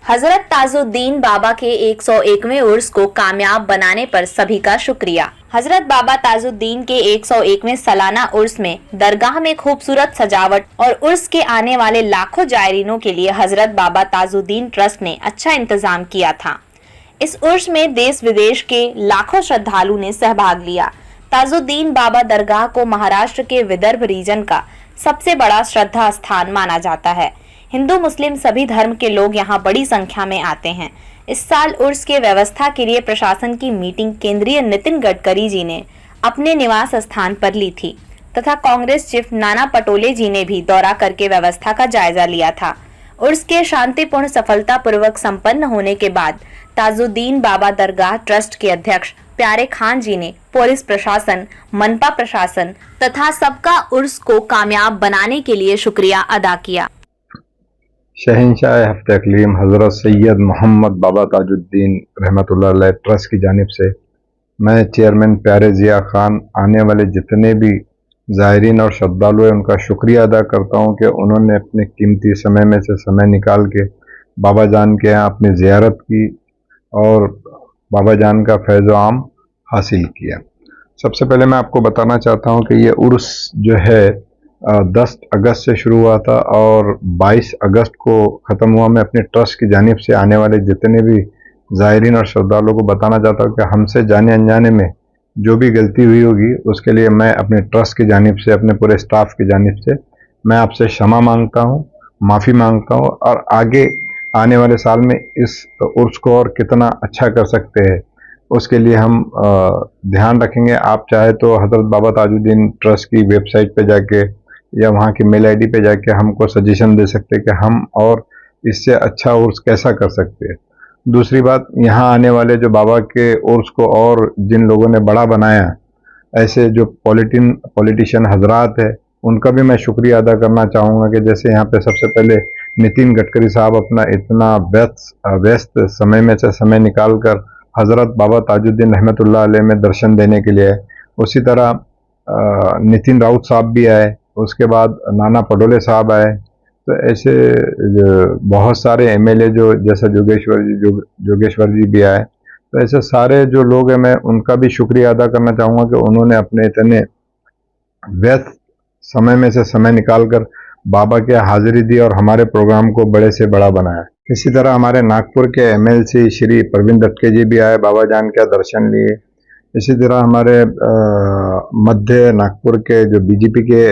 हजरत ताजुद्दीन बाबा के 101वें उर्स को कामयाब बनाने पर सभी का शुक्रिया। हजरत बाबा ताजुद्दीन के 101वें सालाना उर्स में दरगाह में खूबसूरत सजावट और उर्स के आने वाले लाखों जायरीनों के लिए हजरत बाबा ताजुद्दीन ट्रस्ट ने अच्छा इंतजाम किया था। इस उर्स में देश विदेश के लाखों श्रद्धालु ने सहभाग लिया। ताजुद्दीन बाबा दरगाह को महाराष्ट्र के विदर्भ रीजन का सबसे बड़ा श्रद्धा स्थान माना जाता है। हिंदू मुस्लिम सभी धर्म के लोग यहाँ बड़ी संख्या में आते हैं। इस साल उर्स के व्यवस्था के लिए प्रशासन की मीटिंग केंद्रीय नितिन गडकरी जी ने अपने निवास स्थान पर ली थी तथा कांग्रेस चीफ नाना पटोले जी ने भी दौरा करके व्यवस्था का जायजा लिया था। उर्स के शांतिपूर्ण सफलतापूर्वक संपन्न होने के बाद ताजुद्दीन बाबा दरगाह ट्रस्ट के अध्यक्ष प्यारे खान जी ने पुलिस प्रशासन, मनपा प्रशासन तथा सबका उर्स को कामयाब बनाने के लिए शुक्रिया अदा किया। शहंशाह हफ्ते अकलीम हज़रत सैयद मोहम्मद बाबा ताजुद्दीन रहमतुल्लाह अलैह ट्रस्ट की जानिब से मैं चेयरमैन प्यारे ज़िया खान आने वाले जितने भी ज़ायरीन और श्रद्धालु हैं उनका शुक्रिया अदा करता हूं कि उन्होंने अपने कीमती समय में से समय निकाल के बाबा जान के यहाँ अपनी ज़ियारत की और बाबा जान का फैज़ आम हासिल किया। सबसे पहले मैं आपको बताना चाहता हूँ कि ये उर्स जो है 10 अगस्त से शुरू हुआ था और 22 अगस्त को ख़त्म हुआ। मैं अपने ट्रस्ट की जानिब से आने वाले जितने भी ज़ायरीन और श्रद्धालुओं को बताना चाहता हूँ कि हमसे जाने अनजाने में जो भी गलती हुई होगी उसके लिए मैं अपने ट्रस्ट की जानिब से, अपने पूरे स्टाफ की जानिब से मैं आपसे क्षमा मांगता हूँ, माफ़ी मांगता हूँ और आगे आने वाले साल में इस उर्स को और कितना अच्छा कर सकते हैं उसके लिए हम ध्यान रखेंगे। आप चाहे तो हज़रत बाबा ताजुद्दीन ट्रस्ट की वेबसाइट पे जाके या वहाँ की मेल आईडी पे जाके हमको सजेशन दे सकते हैं कि हम और इससे अच्छा उर्स कैसा कर सकते हैं। दूसरी बात, यहाँ आने वाले जो बाबा के उर्स को और जिन लोगों ने बड़ा बनाया, ऐसे जो पॉलिटिशियन हजरात है उनका भी मैं शुक्रिया अदा करना चाहूँगा कि जैसे यहाँ पे सबसे पहले नितिन गडकरी साहब अपना इतना व्यस्त समय में से समय निकाल कर हज़रत बाबा ताजुद्दीन रहमतुल्लाह अलैह में दर्शन देने के लिए आए। उसी तरह नितिन राउत साहब भी आए, उसके बाद नाना पटोले साहब आए। तो ऐसे बहुत सारे एमएलए जो जैसा जोगेश्वर जी भी आए। तो ऐसे सारे जो लोग हैं मैं उनका भी शुक्रिया अदा करना चाहूँगा कि उन्होंने अपने इतने व्यस्त समय में से समय निकाल कर बाबा के हाजिरी दी और हमारे प्रोग्राम को बड़े से बड़ा बनाया। इसी तरह हमारे नागपुर के एमएलसी श्री प्रवीण दटके जी भी आए, बाबा जान का दर्शन लिए। इसी तरह हमारे मध्य नागपुर के जो बीजेपी के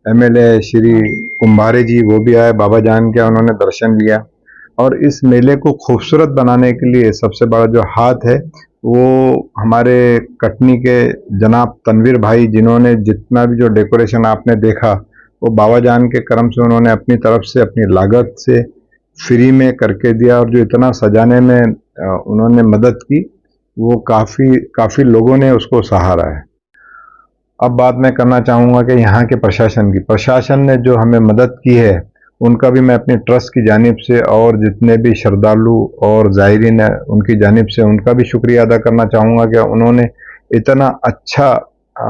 एमएलए श्री कुंभारे जी वो भी आए, बाबा जान के उन्होंने दर्शन लिया। और इस मेले को खूबसूरत बनाने के लिए सबसे बड़ा जो हाथ है वो हमारे कटनी के जनाब तनवीर भाई, जिन्होंने जितना भी जो डेकोरेशन आपने देखा वो बाबा जान के करम से उन्होंने अपनी तरफ से अपनी लागत से फ्री में करके दिया। और जो इतना सजाने में उन्होंने मदद की वो काफ़ी लोगों ने उसको सहारा है। अब बात मैं करना चाहूँगा कि यहाँ के प्रशासन ने जो हमें मदद की है उनका भी मैं अपने ट्रस्ट की जानिब से और जितने भी श्रद्धालु और ज़ायरीन हैं उनकी जानिब से उनका भी शुक्रिया अदा करना चाहूँगा कि उन्होंने इतना अच्छा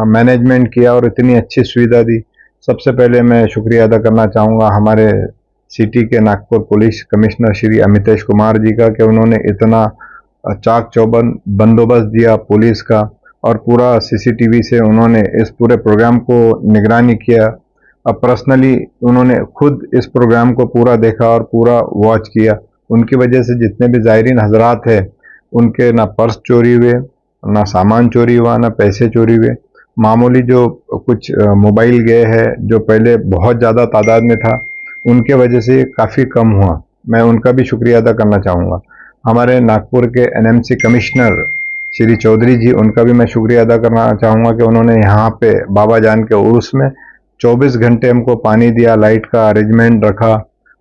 मैनेजमेंट किया और इतनी अच्छी सुविधा दी। सबसे पहले मैं शुक्रिया अदा करना चाहूँगा हमारे सिटी के नागपुर पुलिस कमिश्नर श्री अमितेश कुमार जी का कि उन्होंने इतना चाक चौबंद बंदोबस्त दिया पुलिस का और पूरा सीसीटीवी से उन्होंने इस पूरे प्रोग्राम को निगरानी किया। अब पर्सनली उन्होंने खुद इस प्रोग्राम को पूरा देखा और पूरा वॉच किया। उनकी वजह से जितने भी ज़ायरीन हजरात हैं उनके ना पर्स चोरी हुए, ना सामान चोरी हुआ, ना पैसे चोरी हुए। मामूली जो कुछ मोबाइल गए हैं जो पहले बहुत ज़्यादा तादाद में था उनके वजह से काफ़ी कम हुआ। मैं उनका भी शुक्रिया अदा करना चाहूँगा। हमारे नागपुर के एनएमसी कमिश्नर श्री चौधरी जी, उनका भी मैं शुक्रिया अदा करना चाहूँगा कि उन्होंने यहाँ पे बाबा जान के उर्स में 24 घंटे हमको पानी दिया, लाइट का अरेंजमेंट रखा,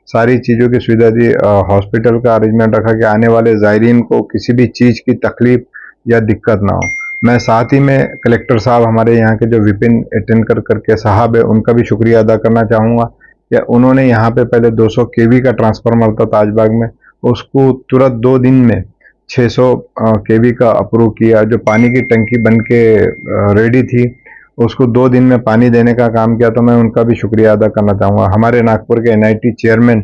सारी चीज़ों की सुविधा दी, हॉस्पिटल का अरेंजमेंट रखा कि आने वाले ज़ायरीन को किसी भी चीज़ की तकलीफ या दिक्कत ना हो। मैं साथ ही में कलेक्टर साहब हमारे यहाँ के जो विपिन टेनकर करके साहब है उनका भी शुक्रिया अदा करना चाहूँगा कि उन्होंने यहाँ पे पहले 200 केवी का ट्रांसफार्मर था ताजबाग में, उसको तुरंत 2 दिन में 600 केवी का अप्रूव किया। जो पानी की टंकी बन के रेडी थी उसको 2 दिन में पानी देने का काम किया, तो मैं उनका भी शुक्रिया अदा करना चाहूँगा। हमारे नागपुर के एनआईटी चेयरमैन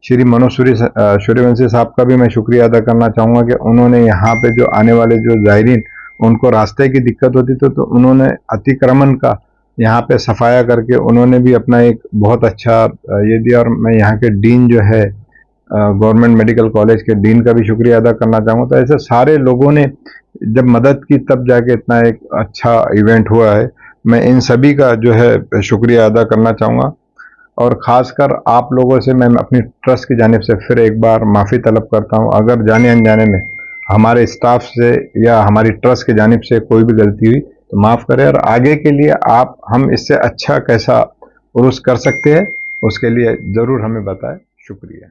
श्री मनोज सूर्यवंशी साहब का भी मैं शुक्रिया अदा करना चाहूँगा कि उन्होंने यहाँ पे जो आने वाले जो ज़ायरीन उनको रास्ते की दिक्कत होती तो उन्होंने अतिक्रमण का यहाँ पे सफाया करके उन्होंने भी अपना एक बहुत अच्छा ये दिया। और मैं यहाँ के डीन जो है गवर्नमेंट मेडिकल कॉलेज के डीन का भी शुक्रिया अदा करना चाहूँगा। तो ऐसे सारे लोगों ने जब मदद की तब जाके इतना एक अच्छा इवेंट हुआ है। मैं इन सभी का जो है शुक्रिया अदा करना चाहूँगा और ख़ासकर आप लोगों से मैं अपनी ट्रस्ट की जानिब से फिर एक बार माफ़ी तलब करता हूँ अगर जाने अनजाने में हमारे स्टाफ से या हमारी ट्रस्ट की जानिब से कोई भी गलती हुई तो माफ़ करें। और आगे के लिए हम इससे अच्छा कैसा उर्स कर सकते हैं उसके लिए ज़रूर हमें बताएं। शुक्रिया।